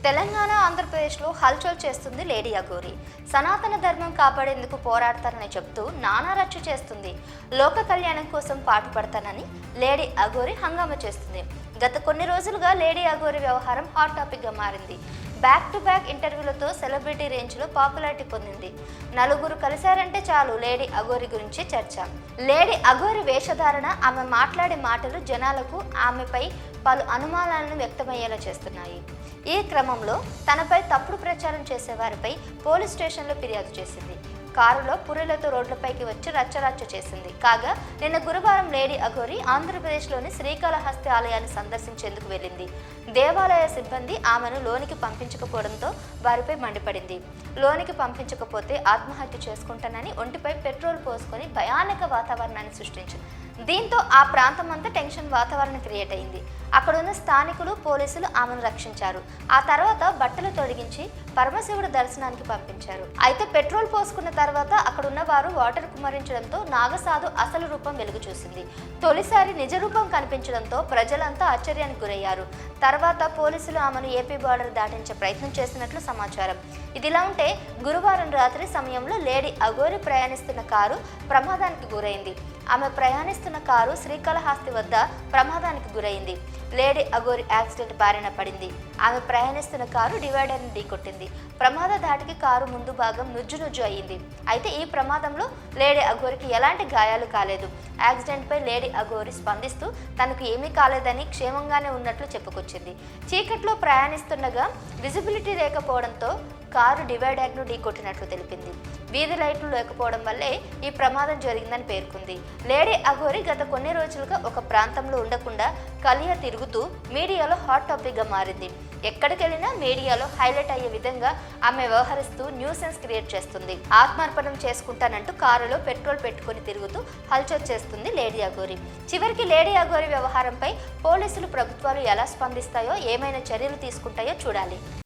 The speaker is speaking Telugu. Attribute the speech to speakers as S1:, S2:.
S1: తెలంగాణ ఆంధ్రప్రదేశ్లో హల్చల్ చేస్తుంది లేడీ అఘోరి. సనాతన ధర్మం కాపాడేందుకు పోరాడతానని చెప్తూ నానా రచ్చ చేస్తుంది. లోక కళ్యాణం కోసం పాటుపడతానని లేడీ అఘోరి హంగామా చేస్తుంది. గత కొన్ని రోజులుగా లేడీ అఘోరి వ్యవహారం హాట్ టాపిక్గా మారింది. బ్యాక్ టు బ్యాక్ ఇంటర్వ్యూలతో సెలబ్రిటీ రేంజ్లో పాపులారిటీ పొందింది. నలుగురు కలిశారంటే చాలు లేడీ అఘోరి గురించి చర్చ. లేడీ అఘోరి వేషధారణ, ఆమె మాట్లాడే మాటలు జనాలకు ఆమెపై పలు అనుమానాలను వ్యక్తమయ్యేలా చేస్తున్నాయి. ఈ క్రమంలో తనపై తప్పుడు ప్రచారం చేసేవారిపై పోలీస్ స్టేషన్లో ఫిర్యాదు చేసింది. కారులో పుర్రెలతో రోడ్లపైకి వచ్చి రచ్చరచ్చ చేసింది. కాగా నిన్న గురువారం లేడీ అఘోరి ఆంధ్రప్రదేశ్లోని శ్రీకాళహస్తి ఆలయాన్ని సందర్శించేందుకు వెళ్ళింది. దేవాలయ సిబ్బంది ఆమెను లోనికి పంపించకపోవడంతో వారిపై మండిపడింది. లోనికి పంపించకపోతే ఆత్మహత్య చేసుకుంటానని ఒంటిపై పెట్రోల్ పోసుకొని భయానక వాతావరణాన్ని సృష్టించింది. దీంతో ఆ ప్రాంతం అంతా టెన్షన్ వాతావరణం క్రియేట్ అయింది. అక్కడున్న స్థానికులు, పోలీసులు ఆమెను రక్షించారు. ఆ తర్వాత బట్టలు తొలగించి పరమశివుడు దర్శనానికి పంపించారు. అయితే పెట్రోల్ పోసుకున్న తర్వాత అక్కడున్న వారు వాటర్ కుమ్మరించడంతో నాగసాధు అసలు రూపం వెలుగు చూసింది. తొలిసారి నిజ రూపం కనిపించడంతో ప్రజలంతా ఆశ్చర్యానికి గురయ్యారు. తర్వాత పోలీసులు ఆమెను ఏపీ బార్డర్ దాటించే ప్రయత్నం చేసినట్లు సమాచారం. ఇదిలా ఉంటే గురువారం రాత్రి సమయంలో లేడీ అఘోరి ప్రయాణిస్తున్న కారు ప్రమాదానికి గురైంది. ఆమె ప్రయాణిస్తున్న కారు శ్రీకాళహస్తి వద్ద ప్రమాదానికి గురైంది. లేడీ అఘోరి యాక్సిడెంట్ బారిన పడింది. ఆమె ప్రయాణిస్తున్న కారు డివైడర్ని ఢీకొట్టింది. ప్రమాద ధాటికి కారు ముందు భాగం నుజ్జు అయ్యింది. అయితే ఈ ప్రమాదంలో లేడీ అఘోరికి ఎలాంటి గాయాలు కాలేదు. యాక్సిడెంట్పై లేడీ అఘోరి స్పందిస్తూ తనకు ఏమీ కాలేదని, క్షేమంగానే ఉన్నట్లు చెప్పుకొచ్చింది. చీకట్లో ప్రయాణిస్తుండగా విజిబిలిటీ లేకపోవడంతో కారు డివైడర్ను ఢీకొట్టినట్లు తెలిపింది. వీధి లైట్లు లేకపోవడం వల్లే ఈ ప్రమాదం జరిగిందని పేర్కొంది. లేడీ అఘోరి గత కొన్ని రోజులుగా ఒక ప్రాంతంలో ఉండకుండా కలియ తిరుగుతూ మీడియాలో హాట్ టాపిక్గా మారింది. ఎక్కడికెళ్ళినా మీడియాలో హైలైట్ అయ్యే విధంగా ఆమె వ్యవహరిస్తూ న్యూసెన్స్ క్రియేట్ చేస్తుంది. ఆత్మార్పణం చేసుకుంటానంటూ కారులో పెట్రోల్ పెట్టుకుని తిరుగుతూ హల్చల్ చేస్తుంది లేడీ అఘోరి. చివరికి లేడీ అఘోరి వ్యవహారంపై పోలీసులు, ప్రభుత్వాలు ఎలా స్పందిస్తాయో, ఏమైనా చర్యలు తీసుకుంటాయో చూడాలి.